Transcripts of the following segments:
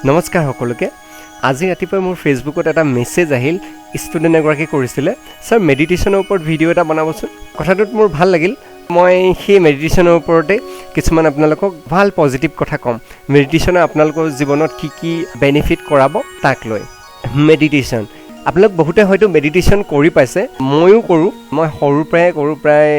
নমস্কাৰ সকলোকে আজি ৰাতিপুৱা মোৰ ফেচবুকত এটা মেছেজ আহিল ষ্টুডেণ্ট এগৰাকী কৰিছিলে স্যাৰ মেডিটেশ্যনৰ ওপৰত ভিডিঅ' এটা বনাবচোন কথাটোত মোৰ ভাল লাগিল মই সেই মেডিটেশ্যনৰ ওপৰতে কিছুমান আপোনালোকক ভাল পজিটিভ কথা ক'ম মেডিটেশ্যনে আপোনালোকৰ জীৱনত কি কি বেনিফিট কৰাব তাক লৈ মেডিটেশ্যন আপোনালোক বহুতে হয়তো মেডিটেশ্যন কৰি পাইছে ময়ো কৰোঁ মই সৰুৰ পৰাই কৰোঁ প্ৰায়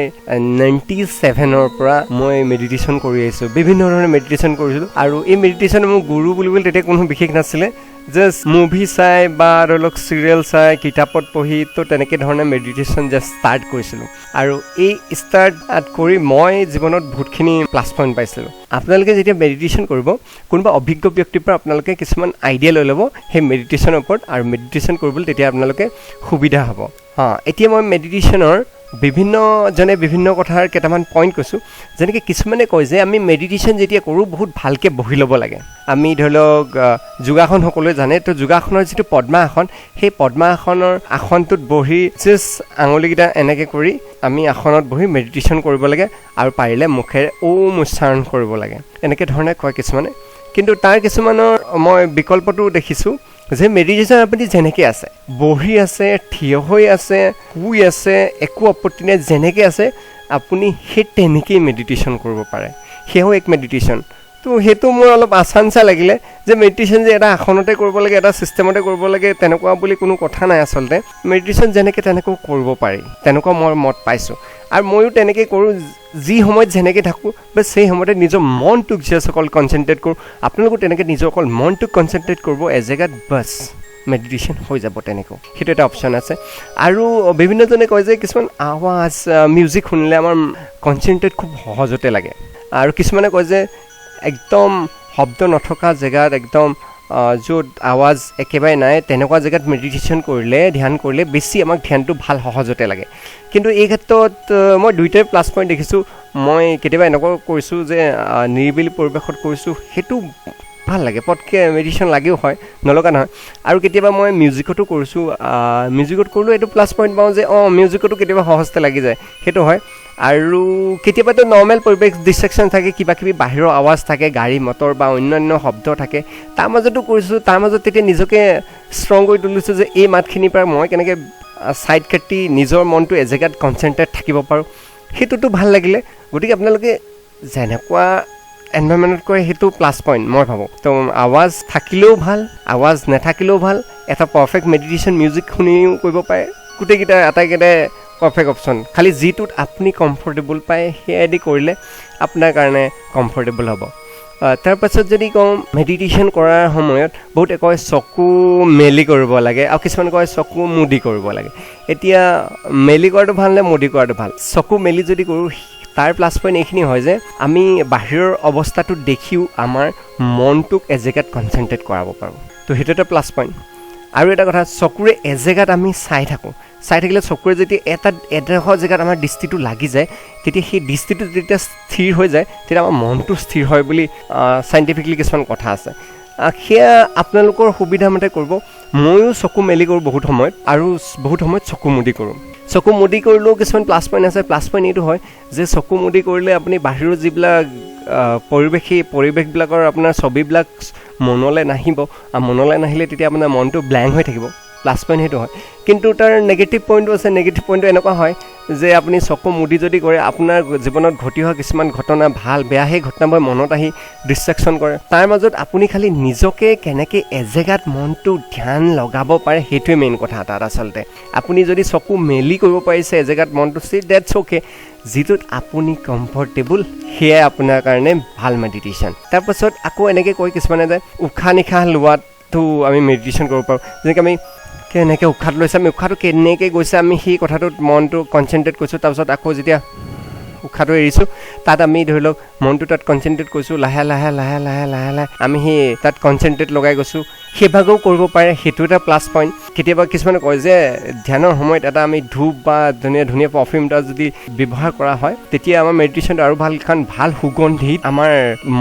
97ৰ পৰা মই মেডিটেশ্যন কৰি আহিছোঁ বিভিন্ন ধৰণৰ মেডিটেশ্যন কৰিছিলোঁ আৰু এই মেডিটেশ্যন মোৰ গুৰু বুলিবলৈ তেতিয়া কোনো বিশেষ নাছিলে জাষ্ট মুভি চাই বা ধৰি লওক চিৰিয়েল চাই কিতাপত পঢ়ি তো তেনেকৈ ধৰণে মেডিটেশ্যন জাষ্ট ষ্টাৰ্ট কৰিছিলোঁ আৰু এই ষ্টাৰ্ট কৰি মই জীৱনত বহুতখিনি প্লাছ পইণ্ট পাইছিলোঁ আপোনালোকে যেতিয়া মেডিটেশ্যন কৰিব কোনোবা অভিজ্ঞ ব্যক্তিৰ পৰা আপোনালোকে কিছুমান আইডিয়া লৈ ল'ব সেই মেডিটেশ্যনৰ ওপৰত আৰু মেডিটেশ্যন কৰিবলৈ তেতিয়া আপোনালোকে সুবিধা হ'ব এতিয়া মই মেডিটেশ্যনৰ বিভিন্নজনে বিভিন্ন কথাৰ কেইটামান পইণ্ট কৈছোঁ যেনেকৈ কিছুমানে কয় যে আমি মেডিটেশ্যন যেতিয়া কৰোঁ বহুত ভালকৈ বহি ল'ব লাগে আমি ধৰি লওক যোগাসন সকলোৱে জানে তো যোগাসনৰ যিটো পদ্মাসন সেই পদ্মাসনৰ আসনটোত বহি জাষ্ট আঙুলিকেইটা এনেকৈ কৰি আমি আসনত বহি মেডিটেশ্যন কৰিব লাগে আৰু পাৰিলে মুখেৰে ওম উচ্চাৰণ কৰিব লাগে এনেকৈ ধৰণে কয় কিছুমানে কিন্তু তাৰ কিছুমানৰ মই বিকল্পটো দেখিছোঁ যে মেডিটেশ্যন আপুনি যেনেকৈ আছে বহি আছে থিয় হৈ আছে শুই আছে একো আপত্তি নাই যেনেকৈ আছে আপুনি সেই তেনেকৈয়ে মেডিটেশ্যন কৰিব পাৰে সেয়াও এক মেডিটেশ্যন তো সেইটো মোৰ অলপ আচানচা লাগিলে যে মেডিটেশ্যন যে এটা আসনতে কৰিব লাগে এটা ছিষ্টেমতে কৰিব লাগে তেনেকুৱা বুলি কোনো কথা নাই আচলতে মেডিটেশ্যন যেনেকৈ তেনেকৈ কৰিব পাৰি তেনেকুৱা মই মত পাইছোঁ আৰু ময়ো তেনেকৈ কৰোঁ যি সময়ত যেনেকৈ থাকোঁ বাছ সেই সময়তে নিজৰ মনটোক জাষ্ট অকল কনচেনট্ৰেট কৰোঁ আপোনালোকো তেনেকৈ নিজৰ অকল মনটোক কনচেনট্ৰেট কৰিব এজেগাত বাছ মেডিটেশ্যন হৈ যাব তেনেকৈ সেইটো এটা অপশ্যন আছে আৰু বিভিন্নজনে কয় যে কিছুমান আৱাজ মিউজিক শুনিলে আমাৰ কনচেনট্ৰেট খুব সহজতে লাগে আৰু কিছুমানে কয় যে একদম শব্দ নথকা জেগাত একদম য'ত আৱাজ একেবাৰে নাই তেনেকুৱা জেগাত মেডিটেশ্যন কৰিলে ধ্যান কৰিলে বেছি আমাক ধ্যানটো ভাল সহজতে লাগে কিন্তু এই ক্ষেত্ৰত মই দুইটাই প্লাছ পইণ্ট দেখিছোঁ মই কেতিয়াবা এনেকুৱা কৰিছোঁ যে নিৰিবিলি পৰিৱেশত কৰিছোঁ সেইটো ভাল লাগে পটকৈ মেডিটেশ্যন লাগেও হয় নলগা নহয় আৰু কেতিয়াবা মই মিউজিকতো কৰিছোঁ মিউজিকত কৰিলেও এইটো প্লাছ পইণ্ট পাওঁ যে মিউজিকতো কেতিয়াবা সহজতে লাগি যায় সেইটো হয় আৰু কেতিয়াবাতো নৰ্মেল পৰিৱেশ ডিষ্ট্ৰেকশ্যন থাকে কিবা কিবি বাহিৰৰ আৱাজ থাকে গাড়ী মটৰ বা অন্যান্য শব্দ থাকে তাৰ মাজতো কৰিছোঁ তাৰ মাজত তেতিয়া নিজকে ষ্ট্ৰং কৰি তুলিছোঁ যে এই মাতখিনিৰ পৰা মই কেনেকৈ ছাইড কাটি নিজৰ মনটো এজেগাত কনচেনট্ৰেট থাকিব পাৰোঁ সেইটোতো ভাল লাগিলে গতিকে আপোনালোকে যেনেকুৱা এনভাইৰমেণ্টত কৰে সেইটো প্লাছ পইণ্ট মই ভাবোঁ তো আৱাজ থাকিলেও ভাল আৱাজ নাথাকিলেও ভাল এটা পাৰফেক্ট মেডিটেশ্যন মিউজিক শুনিও কৰিব পাৰে গোটেইকেইটা আটাইকেইটাই পাৰফেক্ট অপশ্যন খালি যিটোত আপুনি কমফৰ্টেবল পায় সেয়াদি কৰিলে আপোনাৰ কাৰণে কমফৰ্টেবল হ'ব তাৰপাছত যদি কওঁ মেডিটেশ্যন কৰাৰ সময়ত বহুতে কয় চকু মেলি কৰিব লাগে আৰু কিছুমানে কয় চকু মুদি কৰিব লাগে এতিয়া মেলি কৰাটো ভাল নে মুদি কৰাটো ভাল চকু মেলি যদি কৰোঁ তাৰ প্লাছ পইণ্ট এইখিনি হয় যে আমি বাহিৰৰ অৱস্থাটো দেখিও আমাৰ মনটোক এজেগাত কনচেনট্ৰেট কৰাব পাৰোঁ তো সেইটো এটা প্লাছ পইণ্ট আৰু এটা কথা চকুৰে এজেগাত আমি চাই থাকিলে চকুৰে যেতিয়া এডোখৰ জেগাত আমাৰ দৃষ্টিটো লাগি যায় তেতিয়া সেই দৃষ্টিটো যেতিয়া স্থিৰ হৈ যায় তেতিয়া আমাৰ মনটো স্থিৰ হয় বুলি চাইণ্টিফিকলি কিছুমান কথা আছে সেয়া আপোনালোকৰ সুবিধামতে কৰিব ময়ো চকু মেলি কৰোঁ বহুত সময়ত আৰু বহুত সময়ত চকু মুদি কৰোঁ চকু মুদি কৰিলেও কিছুমান প্লাছ পইণ্ট আছে প্লাছ পইণ্ট এইটো হয় যে চকু মুদি কৰিলে আপুনি বাহিৰৰ যিবিলাক পৰিৱেশবিলাকৰ আপোনাৰ ছবিবিলাক মনলৈ নাহিব আৰু মনলৈ নাহিলে তেতিয়া আপোনাৰ মনটো ব্লেংক হৈ থাকিব প্লাছ পইণ্ট সেইটো হয় কিন্তু তাৰ নেগেটিভ পইণ্টো আছে নেগেটিভ পইণ্টটো এনেকুৱা হয় যে আপুনি চকু মুদি যদি কৰে আপোনাৰ জীৱনত ঘটি হোৱা কিছুমান ঘটনা ভাল বেয়া সেই ঘটনাবোৰ মনত আহি ডিষ্ট্ৰেকশ্যন কৰে তাৰ মাজত আপুনি খালি নিজকে কেনেকৈ এজেগাত মনটো ধ্যান লগাব পাৰে সেইটোৱে মেইন কথা তাত আচলতে আপুনি যদি চকু মেলি কৰিব পাৰিছে এজেগাত মনটো ডেটছ অ'কে যিটোত আপুনি কমফৰ্টেবল সেয়াই আপোনাৰ কাৰণে ভাল মেডিটেশ্যন তাৰপাছত আকৌ এনেকৈ কৈ কিছুমানে যে উশাহ নিশাহ লোৱাটো আমি মেডিটেশ্যন কৰিব পাৰোঁ যেনেকৈ আমি কেনেকৈ উশাহটো লৈছে আমি উশাহটো কেনেকৈ গৈছে আমি সেই কথাটোত মনটো কনচেনট্ৰেট কৰিছোঁ তাৰপিছত আকৌ যেতিয়া উশাহটো এৰিছোঁ তাত আমি ধৰি লওক মনটো তাত কনচেনট্ৰেট কৰিছোঁ লাহে লাহে আমি সেই তাত কনচেনট্ৰেট লগাই গৈছোঁ সেইভাগেও কৰিব পাৰে সেইটো এটা প্লাছ পইণ্ট কেতিয়াবা কিছুমানে কয় যে ধ্যানৰ সময়ত এটা আমি ধূপ বা ধুনীয়া পাৰফিউম এটা যদি ব্যৱহাৰ কৰা হয় তেতিয়া আমাৰ মেডিটেশ্যনটো আৰু ভাল কাৰণ ভাল সুগন্ধিত আমাৰ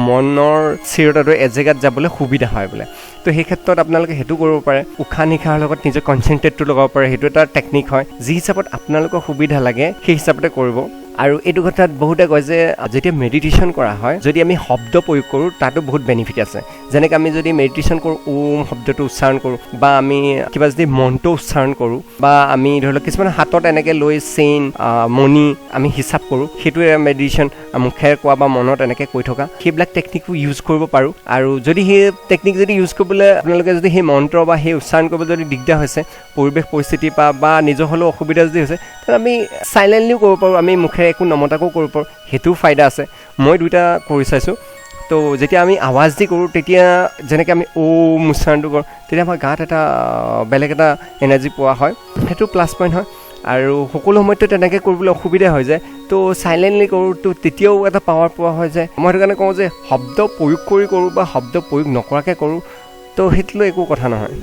মনৰ স্থিৰতাটো এজেগাত যাবলৈ সুবিধা হয় বোলে তো সেই ক্ষেত্ৰত আপোনালোকে সেইটো কৰিব পাৰে উশাহ নিশাহৰ লগত নিজৰ কনচেনট্ৰেটটো লগাব পাৰে সেইটো এটা টেকনিক হয় যি হিচাপত আপোনালোকৰ সুবিধা লাগে সেই হিচাপতে কৰিব আৰু এইটো কথাত বহুতে কয় যে যেতিয়া মেডিটেশ্যন কৰা হয় যদি আমি শব্দ প্ৰয়োগ কৰোঁ তাতো বহুত বেনিফিট আছে যেনেকৈ আমি যদি মেডিটেশ্যন কৰোঁ ওম শব্দটো উচ্চাৰণ কৰোঁ বা আমি কিবা যদি মন্ত্ৰ উচ্চাৰণ কৰোঁ বা আমি ধৰি লওক কিছুমান হাতত এনেকৈ লৈ চেইন মণি আমি হিচাপ কৰোঁ সেইটোৱে মেডিটেশ্যন মুখেৰে কোৱা বা মনত এনেকৈ কৈ থকা সেইবিলাক টেকনিকো ইউজ কৰিব পাৰোঁ আৰু যদি সেই টেকনিক যদি ইউজ কৰিবলৈ আপোনালোকে যদি সেই মন্ত্ৰ বা সেই উচ্চাৰণ কৰিবলৈ যদি দিগদাৰ হৈছে পৰিৱেশ পৰিস্থিতি বা নিজৰ হ'লেও অসুবিধা যদি হৈছে তেনে আমি চাইলেণ্টলিও কৰিব পাৰোঁ আমি মুখেৰে একো নমতাকো কৰিব পাৰোঁ সেইটোও ফাইদা আছে মই দুইটা কৰি চাইছোঁ তো যেতিয়া আমি আৱাজ দি কৰোঁ তেতিয়া যেনেকৈ আমি ওম উচ্চাৰণটো কৰোঁ তেতিয়া আমাৰ গাত এটা বেলেগ এটা এনাৰ্জি পোৱা হয় সেইটো প্লাছ পইণ্ট হয় আৰু সকলো সময়ততো তেনেকৈ কৰিবলৈ অসুবিধা হৈ যায় তো চাইলেণ্টলি কৰোঁ তো তেতিয়াও এটা পাৱাৰ পোৱা হৈ যায় মই সেইটো কাৰণে কওঁ যে শব্দ প্ৰয়োগ কৰি কৰোঁ বা শব্দ প্ৰয়োগ নকৰাকৈ কৰোঁ তো সেইটোলৈ একো কথা নহয়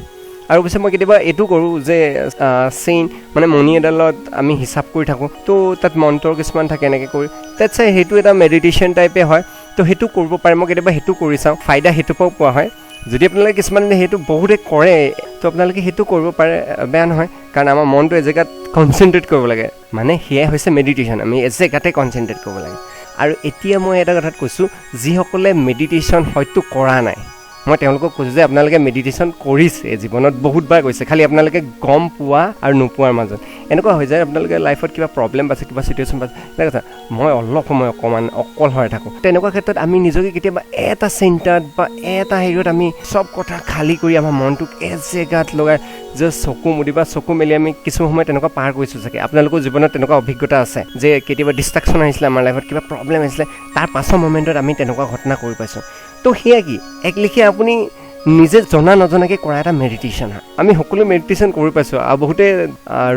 আৰু পিছত মই কেতিয়াবা এইটো কৰোঁ যে চেইন মানে মণি এডালত আমি হিচাপ কৰি থাকোঁ তো তাত মন্ত্ৰ কিছুমান থাকে এনেকৈ কৰি তাত চাই সেইটো এটা মেডিটেশ্যন টাইপে হয় তো সেইটো কৰিব পাৰে মই কেতিয়াবা সেইটো কৰি চাওঁ ফাইদা সেইটোৰ পৰাও পোৱা হয় যদি আপোনালোকে কিছুমানে সেইটো বহুতে কৰে তো আপোনালোকে সেইটো কৰিব পাৰে বেয়া নহয় কাৰণ আমাৰ মনটো এজেগাত কনচেনট্ৰেট কৰিব লাগে মানে সেয়াই হৈছে মেডিটেশ্যন আমি এজেগাতে কনচেনট্ৰেট কৰিব লাগে আৰু এতিয়া মই এটা কথাত কৈছোঁ যিসকলে মেডিটেশ্যন হয়তো কৰা নাই মই তেওঁলোকক কৈছোঁ যে আপোনালোকে মেডিটেশ্যন কৰিছে জীৱনত বহুতবাৰ কৰিছে খালি আপোনালোকে গম পোৱা আৰু নোপোৱাৰ মাজত এনেকুৱা হৈ যায় আপোনালোকে লাইফত কিবা প্ৰব্লেম পাইছে কিবা চিটুৱেশ্যন পাইছে এনেকুৱা কথা মই অলপ সময় অকণমান অকলশৰে থাকোঁ তেনেকুৱা ক্ষেত্ৰত আমি নিজকে কেতিয়াবা এটা চিন্তাত বা এটা হেৰিত আমি চব কথা খালী কৰি আমাৰ মনটোক এজেগাত লগাই যে চকু মুদি বা চকু মেলি আমি কিছু সময় তেনেকুৱা পাৰ কৰিছোঁ চাগে আপোনালোকৰ জীৱনত তেনেকুৱা অভিজ্ঞতা আছে যে কেতিয়াবা ডিষ্ট্ৰাকশ্যন আহিছিলে আমাৰ লাইফত কিবা প্ৰব্লেম আহিছিলে তাৰ পাছৰ মমেণ্টত আমি তেনেকুৱা ঘটনা কৰি পাইছোঁ তো সেয়া কি এক লিখে আপুনি নিজে জনা নজনাকৈ কৰা এটা মেডিটেশ্যন হয় আমি সকলো মেডিটেশ্যন কৰি পাইছোঁ আৰু বহুতে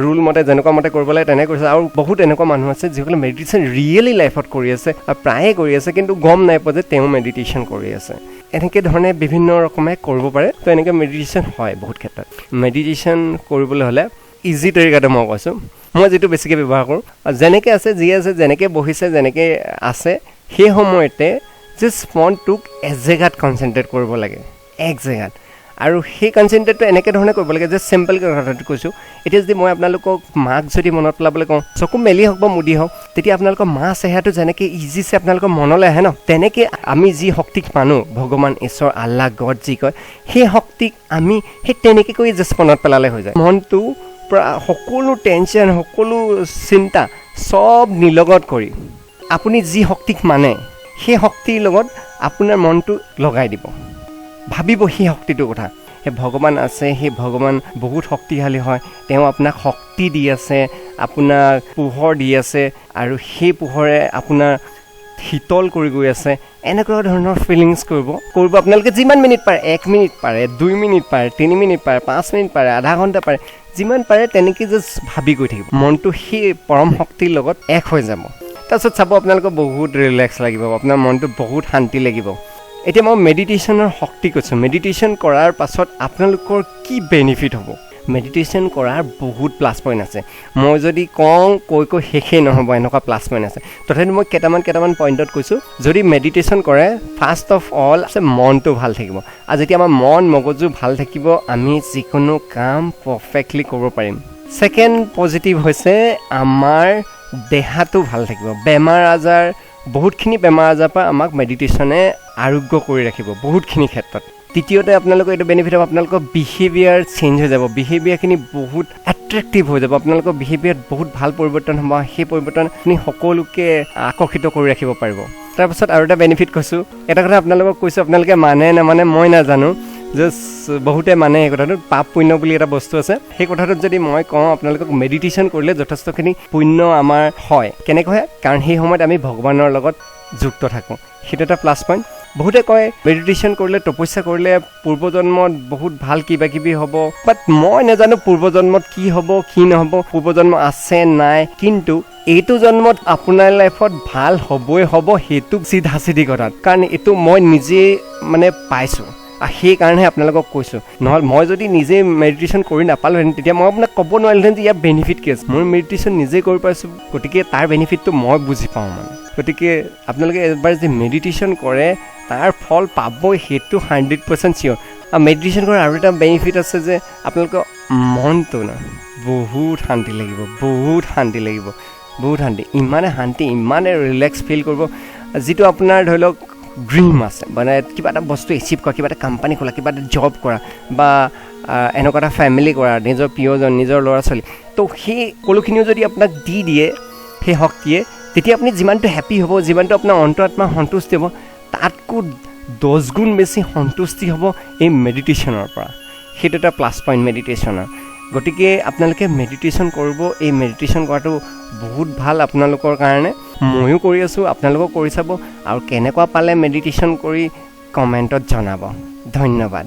ৰুল মতে যেনেকুৱা মতে কৰিব লাগে তেনেকৈ কৰিছে আৰু বহুত এনেকুৱা মানুহ আছে যিসকলে মেডিটেশ্যন ৰিয়েলি লাইফত কৰি আছে আৰু প্ৰায়ে কৰি আছে কিন্তু গম নাই পোৱা যে তেওঁ মেডিটেশ্যন কৰি আছে এনেকৈ ধৰণে বিভিন্ন ৰকমে কৰিব পাৰে তো এনেকৈ মেডিটেশ্যন হয় বহুত ক্ষেত্ৰত মেডিটেশ্যন কৰিবলৈ হ'লে ইজি তৰিকাটো মই কৈছোঁ মই যিটো বেছিকৈ ব্যৱহাৰ কৰোঁ যেনেকৈ আছে যি আছে যেনেকৈ বহিছে যেনেকৈ আছে সেই সময়তে জাষ্ট মনটোক এজেগাত কনচেনট্ৰেট কৰিব লাগে এক জেগাত আৰু সেই কনচেনট্ৰেটটো এনেকৈ ধৰণে কৰিব লাগে যে চিম্পলকৈ কথাটো কৈছোঁ এতিয়া যদি মই আপোনালোকক মাক যদি মনত পেলাবলৈ কওঁ চকু মেলি হওক বা মুদি হওক তেতিয়া আপোনালোকৰ মা চেহেৰাটো যেনেকৈ ইজিছে আপোনালোকৰ মনলৈ আহে ন তেনেকৈ আমি যি শক্তিক মানো ভগৱান ঈশ্বৰ আল্লাহ গড যি কয় সেই শক্তিক আমি সেই তেনেকৈ কৰি জাষ্ট মনত পেলালে হৈ যায় মনটো পৰা সকলো টেনশ্যন সকলো চিন্তা চব নিলগত কৰি আপুনি যি শক্তিক মানে সেই শক্তিৰ লগত আপোনাৰ মনটো লগাই দিব ভাবিব সেই শক্তিটোৰ কথা সেই ভগৱান আছে সেই ভগৱান বহুত শক্তিশালী হয় তেওঁ আপোনাক শক্তি দি আছে আপোনাক পোহৰ দি আছে আৰু সেই পোহৰে আপোনাৰ শীতল কৰি গৈ আছে এনেকুৱা ধৰণৰ ফিলিংছ কৰিব আপোনালোকে যিমান মিনিট পাৰে 1 মিনিট পাৰে 2 মিনিট পাৰে 3 মিনিট পাৰে 5 মিনিট পাৰে আধা ঘণ্টা পাৰে যিমান পাৰে তেনেকৈ জাষ্ট ভাবি গৈ থাকিব মনটো সেই পৰম শক্তিৰ লগত এক হৈ যাব তাৰপিছত চাব আপোনালোকৰ বহুত ৰিলেক্স লাগিব আপোনাৰ মনটো বহুত শান্তি লাগিব এতিয়া মই মেডিটেশ্যনৰ শক্তি কৈছোঁ মেডিটেশ্যন কৰাৰ পাছত আপোনালোকৰ কি বেনিফিট হ'ব মেডিটেশ্যন কৰাৰ বহুত প্লাছ পইণ্ট আছে মই যদি কওঁ কৈ শেষেই নহ'ব এনেকুৱা প্লাছ পইণ্ট আছে তথাপি মই কেইটামান পইণ্টত কৈছোঁ যদি মেডিটেশ্যন কৰে ফাৰ্ষ্ট অফ অল আছে মনটো ভাল থাকিব আৰু যেতিয়া আমাৰ মন মগজু ভাল থাকিব আমি যিকোনো কাম পাৰফেক্টলি কৰিব পাৰিম ছেকেণ্ড পজিটিভ হৈছে আমাৰ দেহাটো ভাল থাকিব বেমাৰ আজাৰ বহুতখিনি বেমাৰ আজাৰৰ পৰা আমাক মেডিটেশ্যনে আৰোগ্য কৰি ৰাখিব বহুতখিনি ক্ষেত্ৰত তৃতীয়তে আপোনালোকৰ এইটো বেনিফিট হ'ব আপোনালোকৰ বিহেভিয়াৰ চেঞ্জ হৈ যাব বিহেভিয়াৰখিনি বহুত এট্ৰেক্টিভ হৈ যাব আপোনালোকৰ বিহেভিয়াৰত বহুত ভাল পৰিৱৰ্তন হ'ব সেই পৰিৱৰ্তন আপুনি সকলোকে আকৰ্ষিত কৰি ৰাখিব পাৰিব তাৰপাছত আৰু এটা বেনিফিট কৈছোঁ এটা কথা আপোনালোকক কৈছোঁ আপোনালোকে মানে নামানে মই নাজানো জাষ্ট বহুতে মানে এই কথাটোত পাপ পুণ্য বুলি এটা বস্তু আছে সেই কথাটোত যদি মই কওঁ আপোনালোকক মেডিটেশ্যন কৰিলে যথেষ্টখিনি পুণ্য আমাৰ হয় কেনেকৈ হয় কাৰণ সেই সময়ত আমি ভগৱানৰ লগত যুক্ত থাকোঁ সেইটো এটা প্লাছ পইণ্ট বহুতে কয় মেডিটেশ্যন কৰিলে তপস্যা কৰিলে পূৰ্বজন্মত বহুত ভাল কিবা কিবি হ'ব বাট মই নাজানো পূৰ্বজন্মত কি হ'ব কি নহ'ব পূৰ্বজন্ম আছে নাই কিন্তু এইটো জন্মত আপোনাৰ লাইফত ভাল হ'বই হ'ব সেইটো চিধা কথাত কাৰণ এইটো মই নিজে মানে পাইছোঁ সেইকাৰণেহে আপোনালোকক কৈছোঁ নহ'লে মই যদি নিজে মেডিটেশ্যন কৰি নাপালোহেঁতেন তেতিয়া মই আপোনাক ক'ব নোৱাৰিলোহেঁতেন যে ইয়াৰ বেনিফিট কি আছে মই মেডিটেশ্যন নিজে কৰি পাইছোঁ গতিকে তাৰ বেনিফিটটো মই বুজি পাওঁ মানে গতিকে আপোনালোকে এবাৰ যে মেডিটেশ্যন কৰে তাৰ ফল পাবই সেইটো 100% চিয়'ৰ আৰু মেডিটেশ্যন কৰাৰ আৰু এটা বেনিফিট আছে যে আপোনালোকৰ মনটো ন বহুত শান্তি লাগিব বহুত শান্তি, ইমানে ৰিলেক্স ফিল কৰিব, যিটো আপোনাৰ ধৰি লওক ড্ৰিম আছে, মানে কিবা এটা বস্তু এচিভ কৰা, কিবা এটা কোম্পানী খোলা, কিবা এটা জব কৰা, বা এনেকুৱা এটা ফেমিলি কৰা, নিজৰ প্ৰিয়জন, নিজৰ ল'ৰা ছোৱালী, তো সেই সকলোখিনিও যদি আপোনাক দি দিয়ে সেই শক্তিয়ে, তেতিয়া আপুনি যিমানটো হেপ্পী হ'ব, যিমানটো আপোনাৰ অন্তৰাত্মা সন্তুষ্টি হ'ব, তাতকৈ 10 গুণ বেছি সন্তুষ্টি হ'ব এই মেডিটেশ্যনৰ পৰা। সেইটো এটা প্লাছ পইণ্ট মেডিটেশ্যনৰ। গতিকে আপোনালোকে মেডিটেশ্যন কৰিব, এই মেডিটেশ্যন কৰাটো বহুত ভাল আপোনালোকৰ কাৰণে। ময়ো কৰি আছোঁ, আপোনালোকেও কৰি চাব, আৰু কেনেকুৱা পালে মেডিটেশ্যন কৰি কমেণ্টত জনাব। ধন্যবাদ।